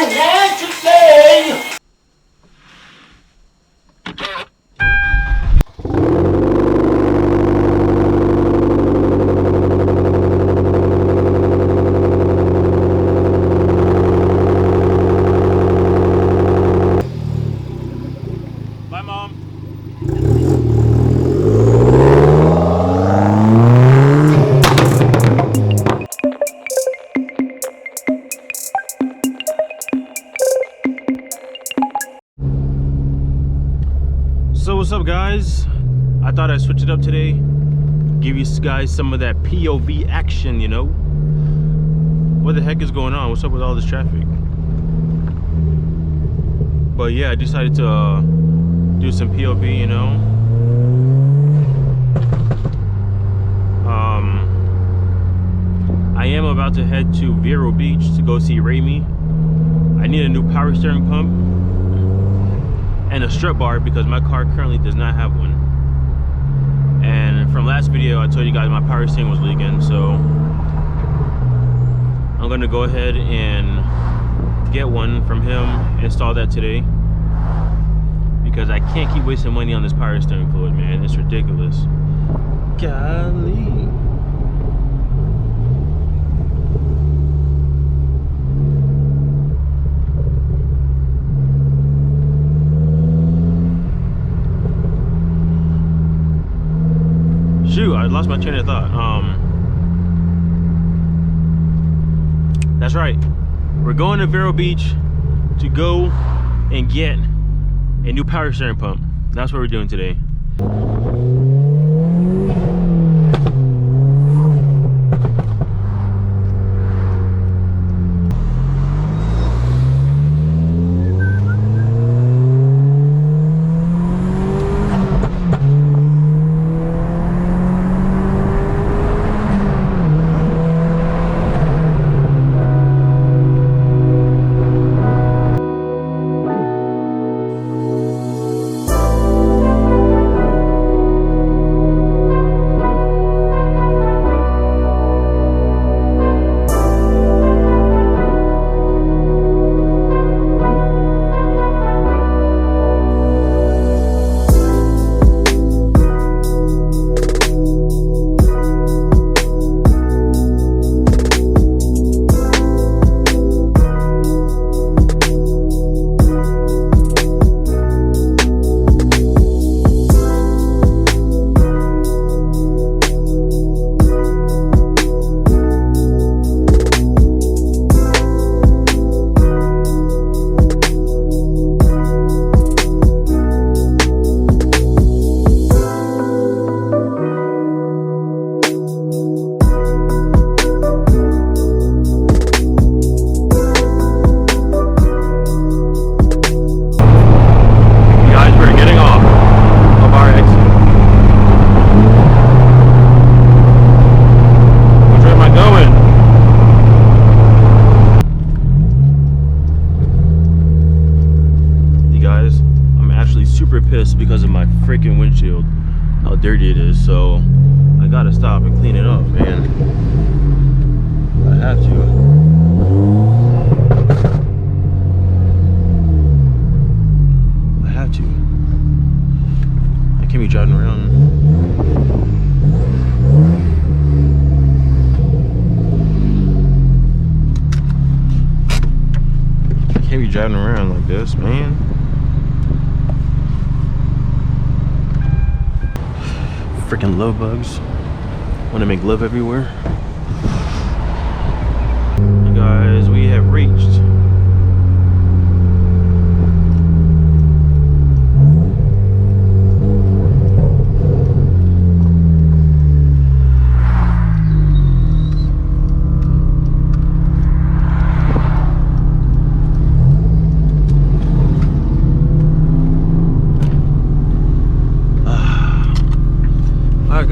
want to say. Bye, Mom. So what's up, guys? I thought I'd switch it up today, give you guys some of that POV action, you know. What the heck is going on? What's up with all this traffic? But yeah, I decided to do some POV, you know. I am about to head to Vero Beach to go see Raimi. I need a new power steering pump and a strut bar because my car currently does not have one. And from last video I told you guys my power steering was leaking, so I'm gonna go ahead and get one from him, install that today, because I can't keep wasting money on this power steering fluid, man. It's ridiculous. Golly. Shoot, I lost my train of thought. That's right. We're going to Vero Beach to go and get a new power steering pump. That's what we're doing today. Because of my freaking windshield, how dirty it is, so I gotta stop and clean it up, man. I have to. I can't be driving around. I can't be driving around like this, man. Freaking love bugs. Want to make love everywhere. You guys, we have reached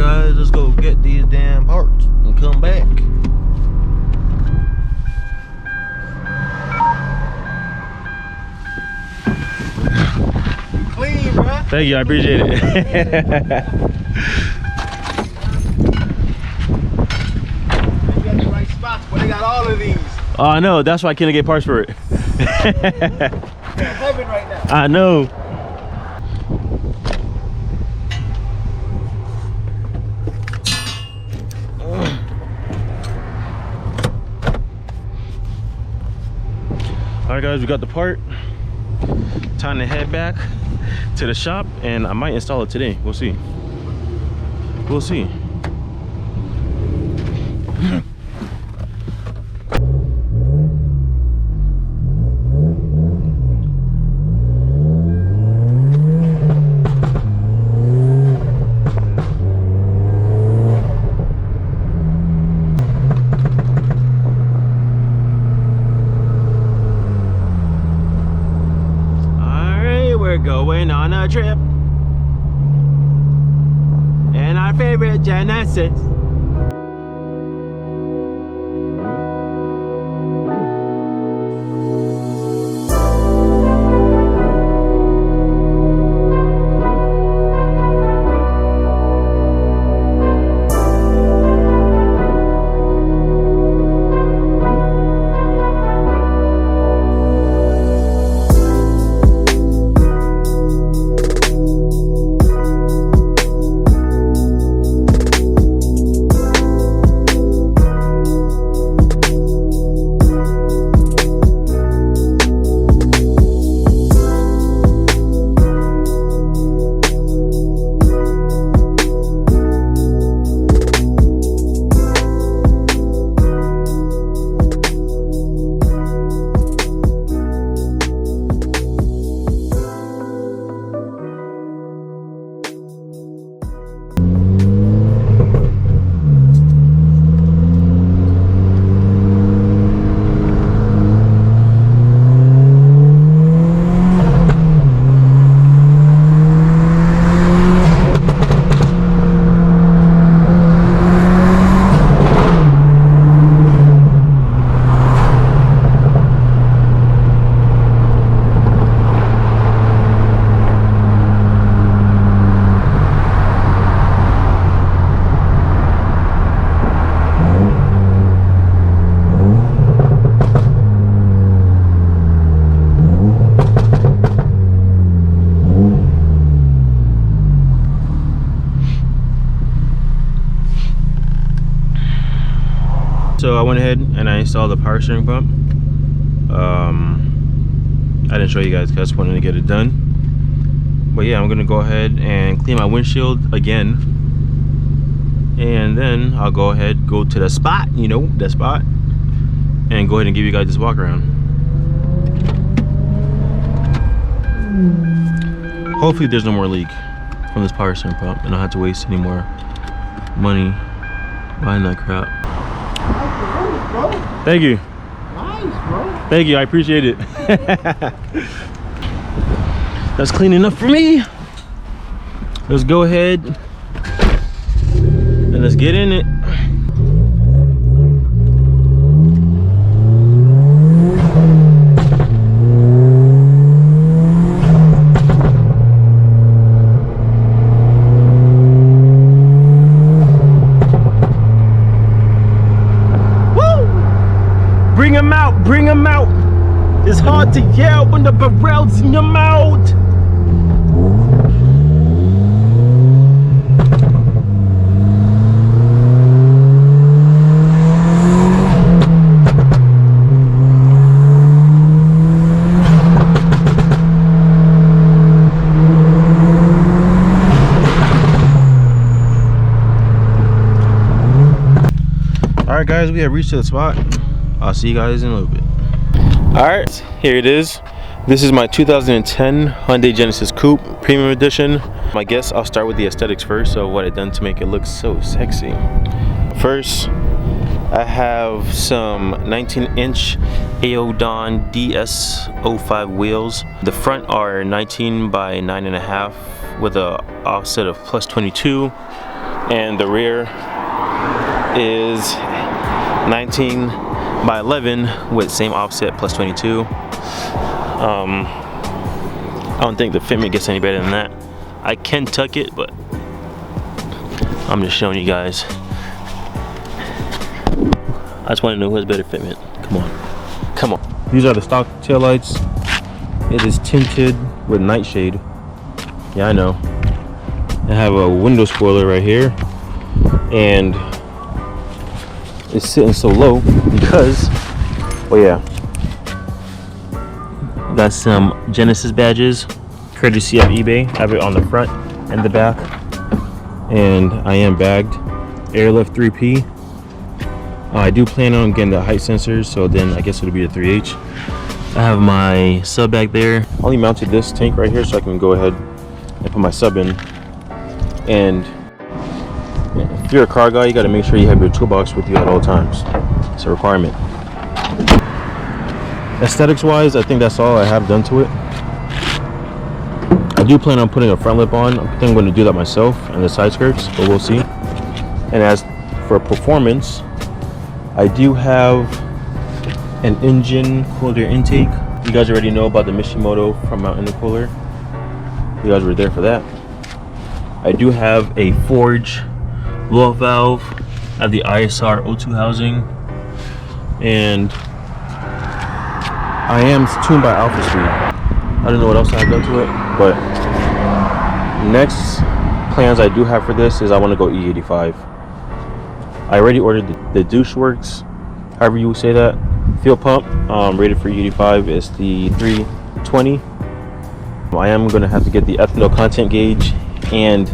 guys, let's go get these damn parts and come back. Clean, bro. Thank you, I appreciate it. You got the right spots, but they got all of these. Oh, I know, that's why I can't get parts for it. Heaven right now. I know. All right, guys, we got the part. Time to head back to the shop, and I might install it today. We'll see. We'll see. Going on a trip and our favorite Genesis. So I went ahead and I installed the power steering pump. I didn't show you guys because I just wanted to get it done. But yeah, I'm gonna go ahead and clean my windshield again. And then I'll go ahead, go to the spot, you know, that spot, and go ahead and give you guys this walk around. Hopefully there's no more leak from this power steering pump and I don't have to waste any more money buying that crap. Bro. Thank you. Nice, bro. Thank you, I appreciate it. That's clean enough for me. Let's go ahead and let's get in it. Bring them out, bring them out. It's hard to yell when the barrel's in your mouth. All right, guys, we have reached the spot. I'll see you guys in a little bit. All right, here it is. This is my 2010 Hyundai Genesis Coupe Premium Edition. I guess I'll start with the aesthetics first, so what I've done to make it look so sexy. First, I have some 19-inch Aodhan DS05 wheels. The front are 19 by 9.5 with a offset of +22, and the rear is 19 by 11 with same offset +22. I don't think the fitment gets any better than that. I can tuck it, but I'm just showing you guys. I just want to know who has better fitment. Come on, come on. These are the stock taillights. It is tinted with Nite Shade. Yeah, I know. I have a window spoiler right here, and it's sitting so low because, oh yeah, got some Genesis badges, courtesy of eBay. Have it on the front and the back, and I am bagged. Airlift 3P. I do plan on getting the height sensors, so then I guess it'll be a 3H. I have my sub back there. I only mounted this tank right here so I can go ahead and put my sub in. And if you're a car guy, you got to make sure you have your toolbox with you at all times. It's a requirement. Aesthetics wise, I think that's all I have done to it. I do plan on putting a front lip on. I think I'm going to do that myself, and the side skirts, but we'll see. And as for performance, I do have an INJEN cold air intake. You guys already know about the Mishimoto from Mount Intercooler. You guys were there for that. I do have a Forge blow-off valve. I have the ISR O2 housing, and I am tuned by Alphaspeed. I don't know what else I have done to it, but next plans I do have for this is I want to go E85. I already ordered the DoucheWorks, however you say that, fuel pump, rated for E85 is the 320. I am going to have to get the ethanol content gauge and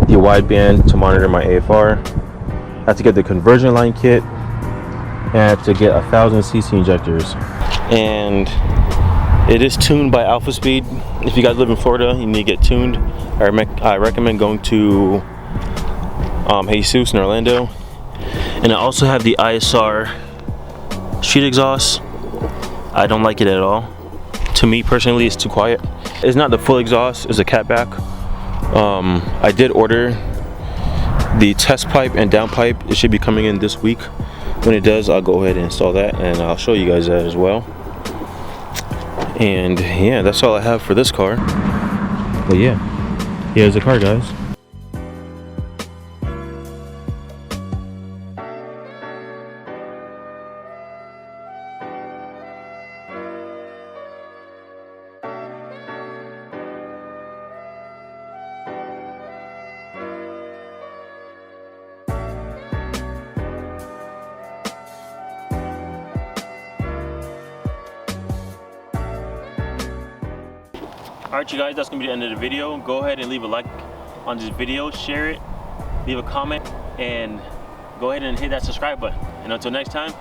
the wideband to monitor my AFR. I have to get the conversion line kit, and I have to get 1000cc injectors. And it is tuned by Alphaspeed. If you guys live in Florida, you need to get tuned. I recommend going to Jesus in Orlando. And I also have the ISR street exhaust. I don't like it at all. To me personally, it's too quiet. It's not the full exhaust, it's a Catback. I did order the test pipe and down pipe. It should be coming in this week. When it does, I'll go ahead and install that, and I'll show you guys that as well. And yeah, that's all I have for this car. But yeah, here's the car, guys. Alright you guys, that's going to be the end of the video. Go ahead and leave a like on this video, share it, leave a comment, and go ahead and hit that subscribe button. And until next time,